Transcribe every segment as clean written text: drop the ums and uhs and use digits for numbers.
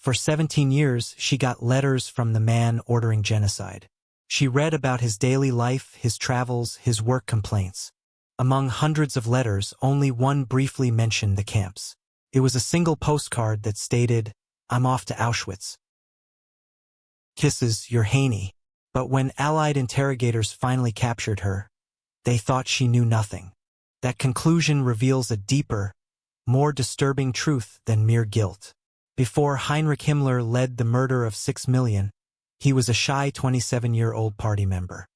For 17 years, she got letters from the man ordering genocide. She read about his daily life, his travels, his work complaints. Among hundreds of letters, only one briefly mentioned the camps. It was a single postcard that stated, "I'm off to Auschwitz. Kisses, your Haney." But when Allied interrogators finally captured her, they thought she knew nothing. That conclusion reveals a deeper, more disturbing truth than mere guilt. Before Heinrich Himmler led the murder of 6 million, he was a shy 27-year-old party member.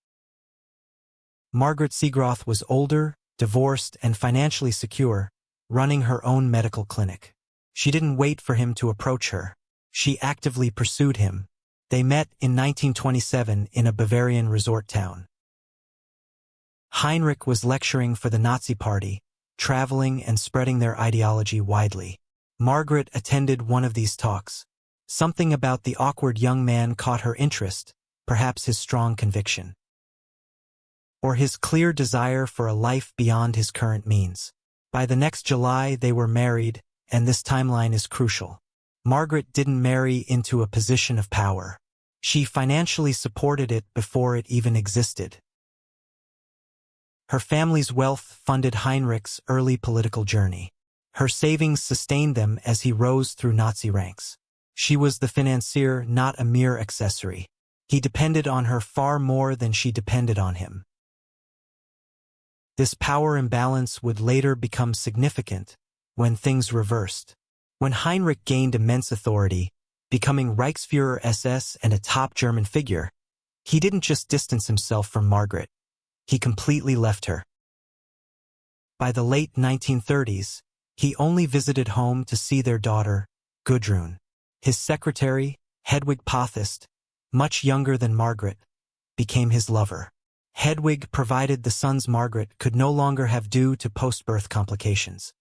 Margaret Segroth was older, divorced, and financially secure, running her own medical clinic. She didn't wait for him to approach her. She actively pursued him. They met in 1927 in a Bavarian resort town. Heinrich was lecturing for the Nazi Party, traveling and spreading their ideology widely. Margaret attended one of these talks. Something about the awkward young man caught her interest, perhaps his strong conviction, or his clear desire for a life beyond his current means. By the next July, they were married, and this timeline is crucial. Margaret didn't marry into a position of power. She financially supported it before it even existed. Her family's wealth funded Heinrich's early political journey. Her savings sustained them as he rose through Nazi ranks. She was the financier, not a mere accessory. He depended on her far more than she depended on him. This power imbalance would later become significant when things reversed. When Heinrich gained immense authority, becoming Reichsführer SS and a top German figure, he didn't just distance himself from Margaret. He completely left her. By the late 1930s, he only visited home to see their daughter, Gudrun. His secretary, Hedwig Pothist, much younger than Margaret, became his lover. Hedwig provided the sons Margaret could no longer have due to post-birth complications.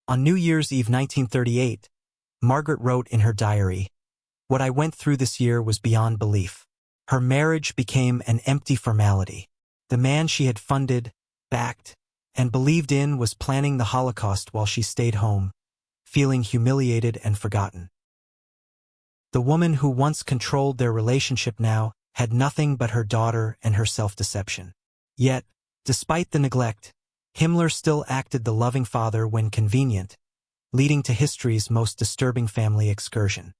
On New Year's Eve 1938, Margaret wrote in her diary, "What I went through this year was beyond belief." Her marriage became an empty formality. The man she had funded, backed, and believed in was planning the Holocaust while she stayed home, feeling humiliated and forgotten. The woman who once controlled their relationship now had nothing but her daughter and her self-deception. Yet, despite the neglect, Himmler still acted the loving father when convenient, leading to history's most disturbing family excursion.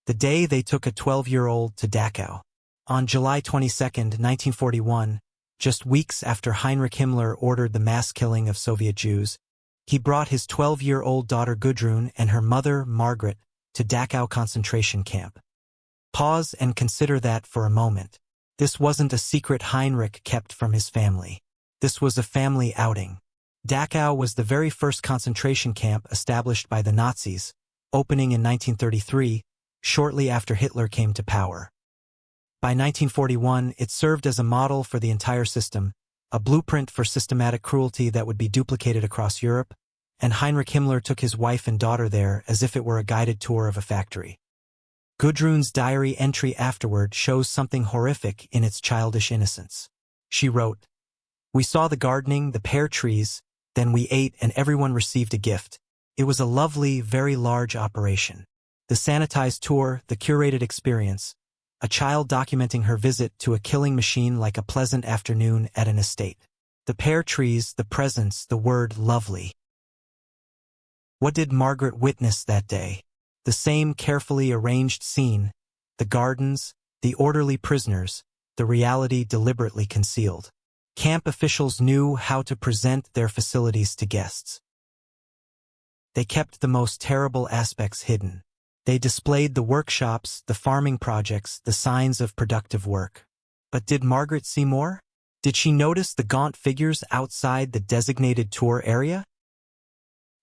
The day they took a 12-year-old to Dachau. On July 22, 1941, just weeks after Heinrich Himmler ordered the mass killing of Soviet Jews, he brought his 12-year-old daughter Gudrun and her mother, Margaret, to Dachau concentration camp. Pause and consider that for a moment. This wasn't a secret Heinrich kept from his family. This was a family outing. Dachau was the very first concentration camp established by the Nazis, opening in 1933, shortly after Hitler came to power. By 1941, it served as a model for the entire system, a blueprint for systematic cruelty that would be duplicated across Europe, and Heinrich Himmler took his wife and daughter there as if it were a guided tour of a factory. Gudrun's diary entry afterward shows something horrific in its childish innocence. She wrote, "We saw the gardening, the pear trees, then we ate and everyone received a gift. It was a lovely, very large operation. The sanitized tour, the curated experience, a child documenting her visit to a killing machine like a pleasant afternoon at an estate. The pear trees, the presents, the word lovely." What did Margaret witness that day? The same carefully arranged scene, the gardens, the orderly prisoners, the reality deliberately concealed. Camp officials knew how to present their facilities to guests. They kept the most terrible aspects hidden. They displayed the workshops, the farming projects, the signs of productive work. But did Margaret see more? Did she notice the gaunt figures outside the designated tour area?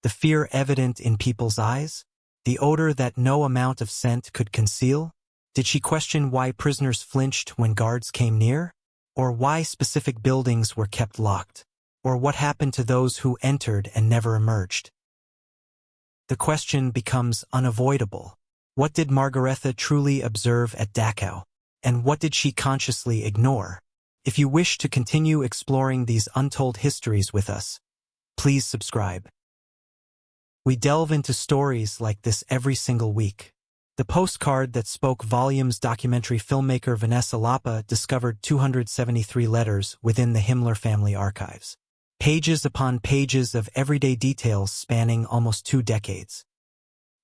The fear evident in people's eyes? The odor that no amount of scent could conceal? Did she question why prisoners flinched when guards came near? Or why specific buildings were kept locked? Or what happened to those who entered and never emerged? The question becomes unavoidable. What did Margaretha truly observe at Dachau? And what did she consciously ignore? If you wish to continue exploring these untold histories with us, please subscribe. We delve into stories like this every single week. The postcard that spoke volumes. Documentary filmmaker Vanessa Lapa discovered 273 letters within the Himmler family archives. Pages upon pages of everyday details spanning almost 2 decades.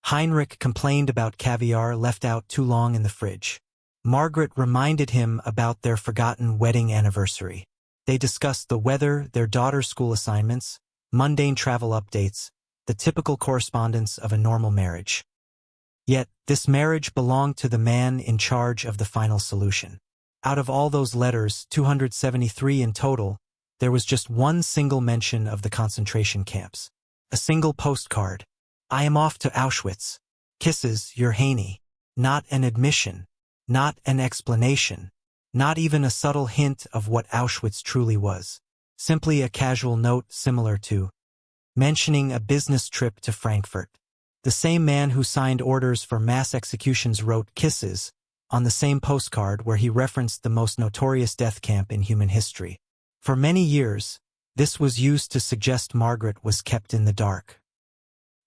Heinrich complained about caviar left out too long in the fridge. Margaret reminded him about their forgotten wedding anniversary. They discussed the weather, their daughter's school assignments, mundane travel updates, the typical correspondence of a normal marriage. Yet, this marriage belonged to the man in charge of the final solution. Out of all those letters, 273 in total, there was just one single mention of the concentration camps. A single postcard. I am off to Auschwitz. Kisses, your Haney. Not an admission. Not an explanation. Not even a subtle hint of what Auschwitz truly was. Simply a casual note similar to mentioning a business trip to Frankfurt. The same man who signed orders for mass executions wrote Kisses on the same postcard where he referenced the most notorious death camp in human history. For many years, this was used to suggest Margaret was kept in the dark.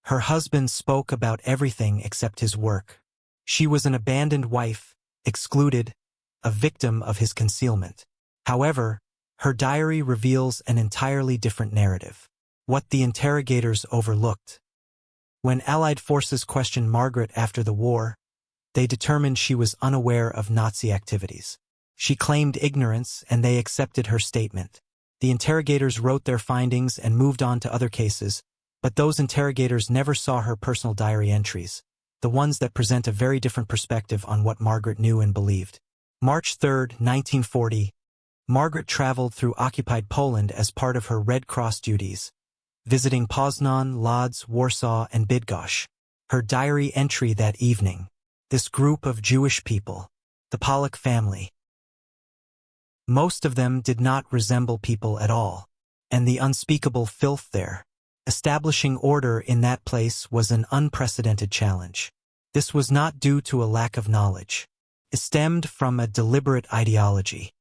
Her husband spoke about everything except his work. She was an abandoned wife, excluded, a victim of his concealment. However, her diary reveals an entirely different narrative. What the interrogators overlooked. When Allied forces questioned Margaret after the war, they determined she was unaware of Nazi activities. She claimed ignorance, and they accepted her statement. The interrogators wrote their findings and moved on to other cases, but those interrogators never saw her personal diary entries, the ones that present a very different perspective on what Margaret knew and believed. March 3, 1940, Margaret traveled through occupied Poland as part of her Red Cross duties, visiting Poznan, Lodz, Warsaw, and Bydgoszcz. Her diary entry that evening. This group of Jewish people, the Pollock family. Most of them did not resemble people at all, and the unspeakable filth there. Establishing order in that place was an unprecedented challenge. This was not due to a lack of knowledge. It stemmed from a deliberate ideology.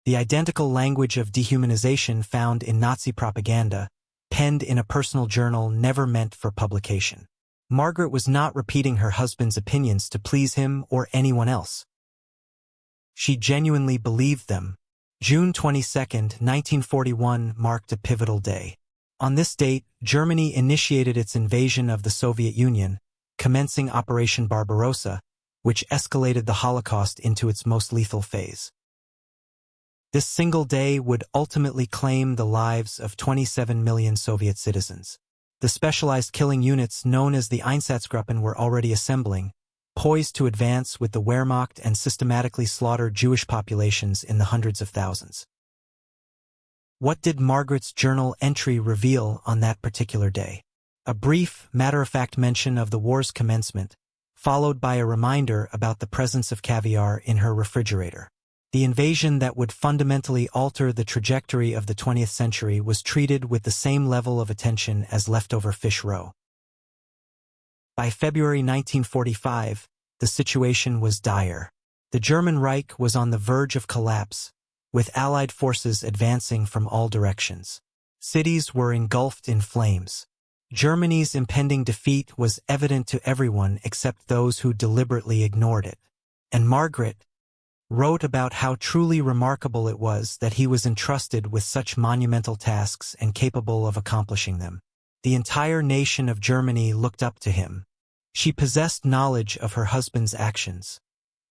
The identical language of dehumanization found in Nazi propaganda, penned in a personal journal never meant for publication. Margaret was not repeating her husband's opinions to please him or anyone else. She genuinely believed them. June 22, 1941 marked a pivotal day. On this date, Germany initiated its invasion of the Soviet Union, commencing Operation Barbarossa, which escalated the Holocaust into its most lethal phase. This single day would ultimately claim the lives of 27 million Soviet citizens. The specialized killing units known as the Einsatzgruppen were already assembling, poised to advance with the Wehrmacht and systematically slaughter Jewish populations in the hundreds of thousands. What did Margaret's journal entry reveal on that particular day? A brief, matter-of-fact mention of the war's commencement, followed by a reminder about the presence of caviar in her refrigerator. The invasion that would fundamentally alter the trajectory of the 20th century was treated with the same level of attention as leftover fish roe. By February 1945, the situation was dire. The German Reich was on the verge of collapse, with Allied forces advancing from all directions. Cities were engulfed in flames. Germany's impending defeat was evident to everyone except those who deliberately ignored it. And Margaret wrote about how truly remarkable it was that he was entrusted with such monumental tasks and capable of accomplishing them. The entire nation of Germany looked up to him. She possessed knowledge of her husband's actions.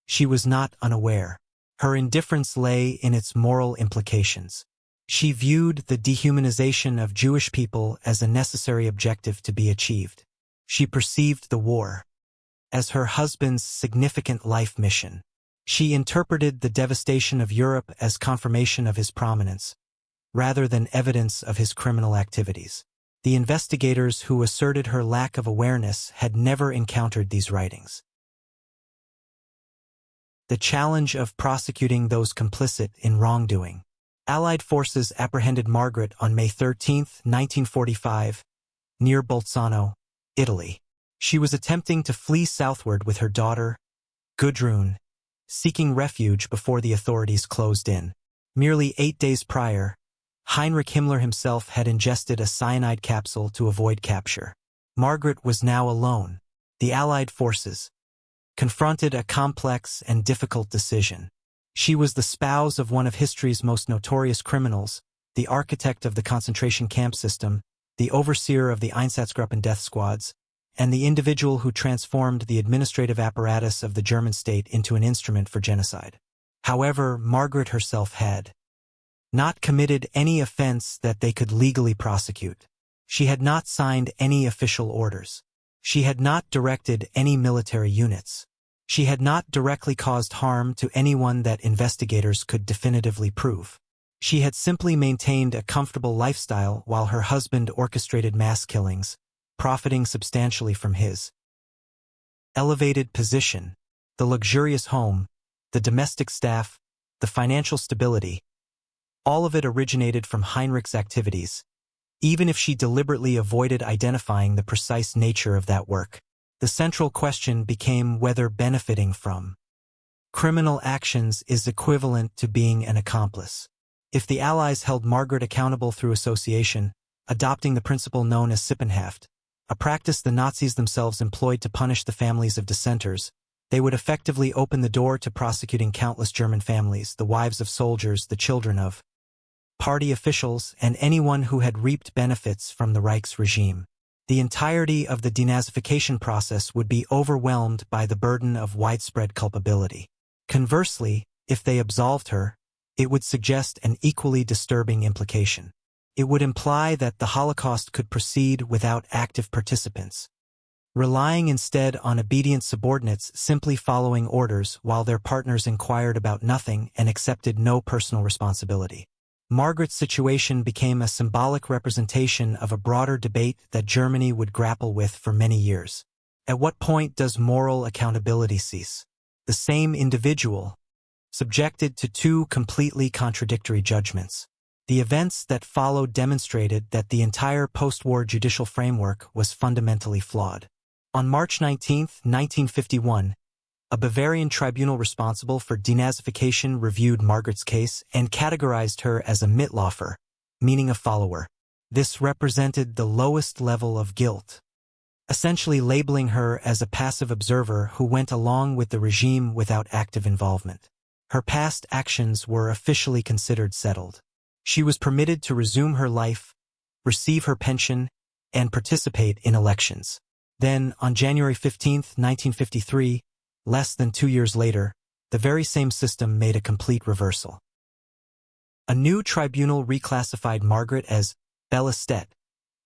She was not unaware. Her indifference lay in its moral implications. She viewed the dehumanization of Jewish people as a necessary objective to be achieved. She perceived the war as her husband's significant life mission. She interpreted the devastation of Europe as confirmation of his prominence, rather than evidence of his criminal activities. The investigators who asserted her lack of awareness had never encountered these writings. The challenge of prosecuting those complicit in wrongdoing. Allied forces apprehended Margaret on May 13, 1945, near Bolzano, Italy. She was attempting to flee southward with her daughter, Gudrun, seeking refuge before the authorities closed in. Merely 8 days prior, Heinrich Himmler himself had ingested a cyanide capsule to avoid capture. Margaret was now alone. The Allied forces confronted a complex and difficult decision. She was the spouse of one of history's most notorious criminals, the architect of the concentration camp system, the overseer of the Einsatzgruppen death squads, and the individual who transformed the administrative apparatus of the German state into an instrument for genocide. However, Margaret herself had not committed any offense that they could legally prosecute. She had not signed any official orders. She had not directed any military units. She had not directly caused harm to anyone that investigators could definitively prove. She had simply maintained a comfortable lifestyle while her husband orchestrated mass killings, profiting substantially from his elevated position, the luxurious home, the domestic staff, the financial stability. All of it originated from Heinrich's activities, even if she deliberately avoided identifying the precise nature of that work. The central question became whether benefiting from criminal actions is equivalent to being an accomplice. If the Allies held Margaret accountable through association, adopting the principle known as Sippenhaft, a practice the Nazis themselves employed to punish the families of dissenters, they would effectively open the door to prosecuting countless German families, the wives of soldiers, the children of party officials, and anyone who had reaped benefits from the Reich's regime. The entirety of the denazification process would be overwhelmed by the burden of widespread culpability. Conversely, if they absolved her, it would suggest an equally disturbing implication. It would imply that the Holocaust could proceed without active participants, relying instead on obedient subordinates simply following orders while their partners inquired about nothing and accepted no personal responsibility. Margaret's situation became a symbolic representation of a broader debate that Germany would grapple with for many years. At what point does moral accountability cease? The same individual, subjected to two completely contradictory judgments. The events that followed demonstrated that the entire post-war judicial framework was fundamentally flawed. On March 19, 1951, a Bavarian tribunal responsible for denazification reviewed Margaret's case and categorized her as a Mitläufer, meaning a follower. This represented the lowest level of guilt, essentially labeling her as a passive observer who went along with the regime without active involvement. Her past actions were officially considered settled. She was permitted to resume her life, receive her pension, and participate in elections. Then, on January 15, 1953, less than 2 years later, the very same system made a complete reversal. A new tribunal reclassified Margaret as belastet,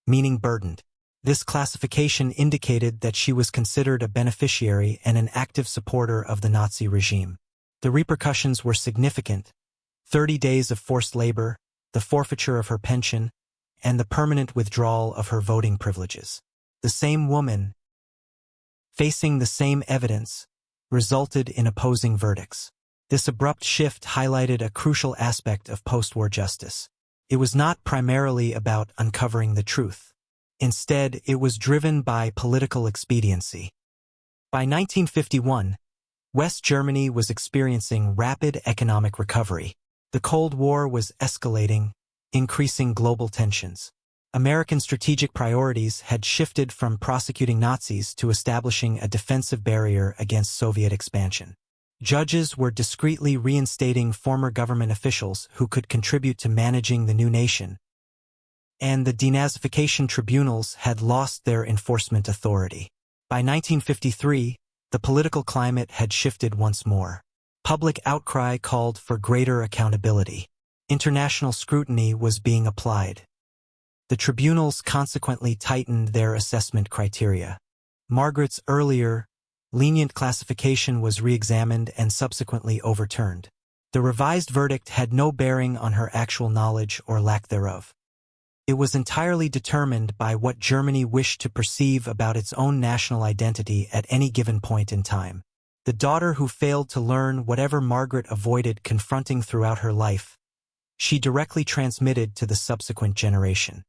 meaning burdened. This classification indicated that she was considered a beneficiary and an active supporter of the Nazi regime. The repercussions were significant: 30 days of forced labor, the forfeiture of her pension, and the permanent withdrawal of her voting privileges. The same woman, facing the same evidence, resulted in opposing verdicts. This abrupt shift highlighted a crucial aspect of post-war justice. It was not primarily about uncovering the truth. Instead, it was driven by political expediency. By 1951, West Germany was experiencing rapid economic recovery. The Cold War was escalating, increasing global tensions. American strategic priorities had shifted from prosecuting Nazis to establishing a defensive barrier against Soviet expansion. Judges were discreetly reinstating former government officials who could contribute to managing the new nation, and the denazification tribunals had lost their enforcement authority. By 1953, the political climate had shifted once more. Public outcry called for greater accountability. International scrutiny was being applied. The tribunals consequently tightened their assessment criteria. Margaret's earlier, lenient classification was re-examined and subsequently overturned. The revised verdict had no bearing on her actual knowledge or lack thereof. It was entirely determined by what Germany wished to perceive about its own national identity at any given point in time. The daughter who failed to learn whatever Margaret avoided confronting throughout her life, she directly transmitted to the subsequent generation.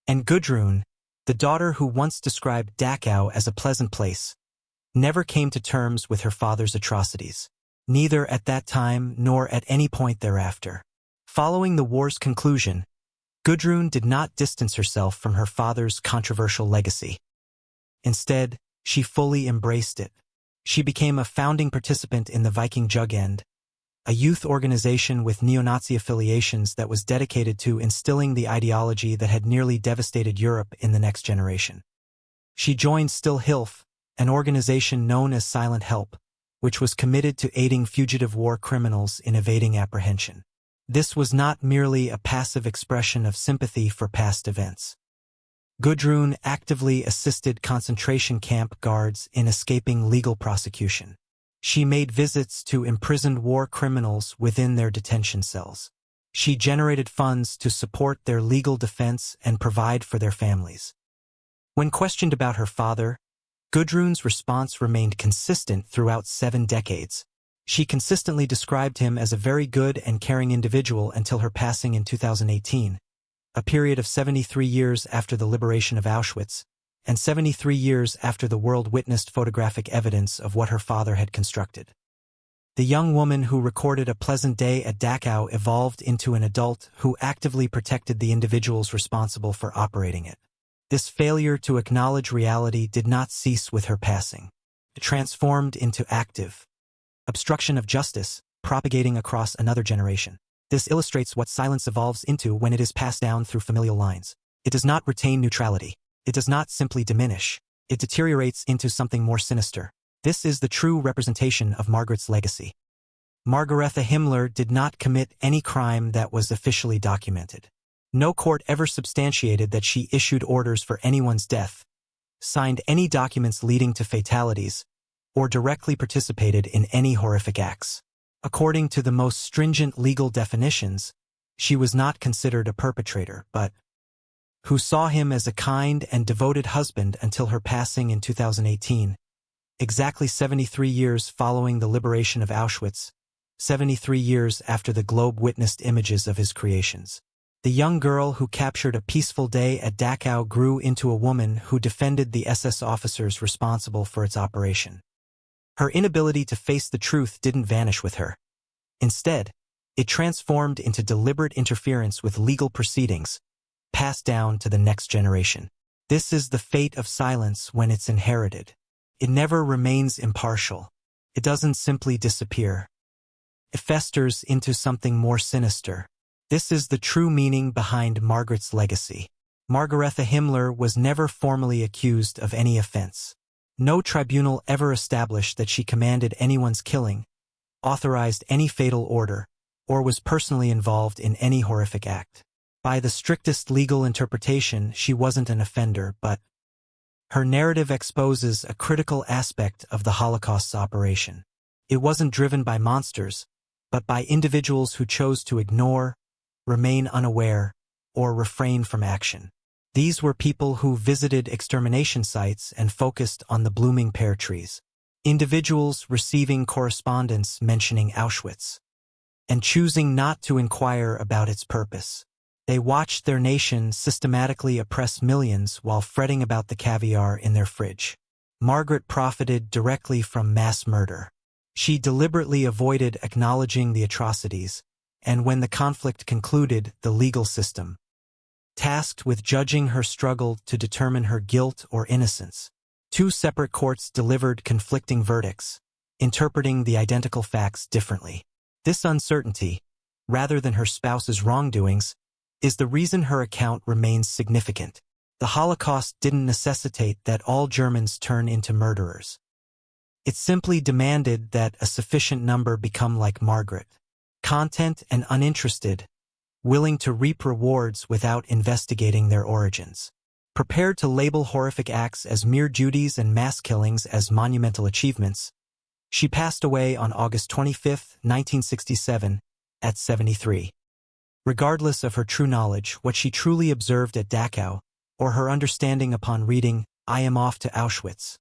And Gudrun, the daughter who once described Dachau as a pleasant place, never came to terms with her father's atrocities, neither at that time nor at any point thereafter. Following the war's conclusion, Gudrun did not distance herself from her father's controversial legacy. Instead, she fully embraced it. She became a founding participant in the Viking Jugend, a youth organization with neo-Nazi affiliations that was dedicated to instilling the ideology that had nearly devastated Europe in the next generation. She joined Still Hilf, an organization known as Silent Help, which was committed to aiding fugitive war criminals in evading apprehension. This was not merely a passive expression of sympathy for past events. Gudrun actively assisted concentration camp guards in escaping legal prosecution. She made visits to imprisoned war criminals within their detention cells. She generated funds to support their legal defense and provide for their families. When questioned about her father, Gudrun's response remained consistent throughout 7 decades. She consistently described him as a very good and caring individual until her passing in 2018, a period of 73 years after the liberation of Auschwitz, and 73 years after the world witnessed photographic evidence of what her father had constructed. The young woman who recorded a pleasant day at Dachau evolved into an adult who actively protected the individuals responsible for operating it. This failure to acknowledge reality did not cease with her passing. It transformed into active obstruction of justice, propagating across another generation. This illustrates what silence evolves into when it is passed down through familial lines. It does not retain neutrality. It does not simply diminish. It deteriorates into something more sinister. This is the true representation of Margaret's legacy. Margaret Himmler did not commit any crime that was officially documented. No court ever substantiated that she issued orders for anyone's death, signed any documents leading to fatalities, or directly participated in any horrific acts. According to the most stringent legal definitions, she was not considered a perpetrator, but who saw him as a kind and devoted husband until her passing in 2018, exactly 73 years following the liberation of Auschwitz, 73 years after the globe witnessed images of his creations. The young girl who captured a peaceful day at Dachau grew into a woman who defended the SS officers responsible for its operation. Her inability to face the truth didn't vanish with her. Instead, it transformed into deliberate interference with legal proceedings, passed down to the next generation. This is the fate of silence when it's inherited. It never remains impartial. It doesn't simply disappear. It festers into something more sinister. This is the true meaning behind Margaret's legacy. Margaret Himmler was never formally accused of any offense. No tribunal ever established that she commanded anyone's killing, authorized any fatal order, or was personally involved in any horrific act. By the strictest legal interpretation, she wasn't an offender, but her narrative exposes a critical aspect of the Holocaust's operation. It wasn't driven by monsters, but by individuals who chose to ignore, remain unaware, or refrain from action. These were people who visited extermination sites and focused on the blooming pear trees. Individuals receiving correspondence mentioning Auschwitz and choosing not to inquire about its purpose. They watched their nation systematically oppress millions while fretting about the caviar in their fridge. Margaret profited directly from mass murder. She deliberately avoided acknowledging the atrocities, and when the conflict concluded, the legal system, tasked with judging her, struggled to determine her guilt or innocence. 2 separate courts delivered conflicting verdicts, interpreting the identical facts differently. This uncertainty, rather than her spouse's wrongdoings, is the reason her account remains significant. The Holocaust didn't necessitate that all Germans turn into murderers. It simply demanded that a sufficient number become like Margaret, content and uninterested, willing to reap rewards without investigating their origins. Prepared to label horrific acts as mere duties and mass killings as monumental achievements, she passed away on August 25, 1967, at 73. Regardless of her true knowledge, what she truly observed at Dachau, or her understanding upon reading, "I Am Off to Auschwitz,"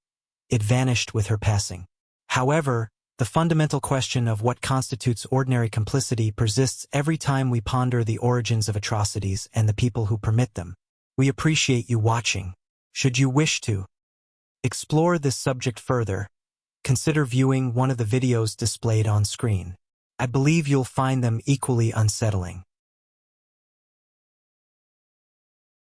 it vanished with her passing. However, the fundamental question of what constitutes ordinary complicity persists every time we ponder the origins of atrocities and the people who permit them. We appreciate you watching. Should you wish to explore this subject further, consider viewing one of the videos displayed on screen. I believe you'll find them equally unsettling.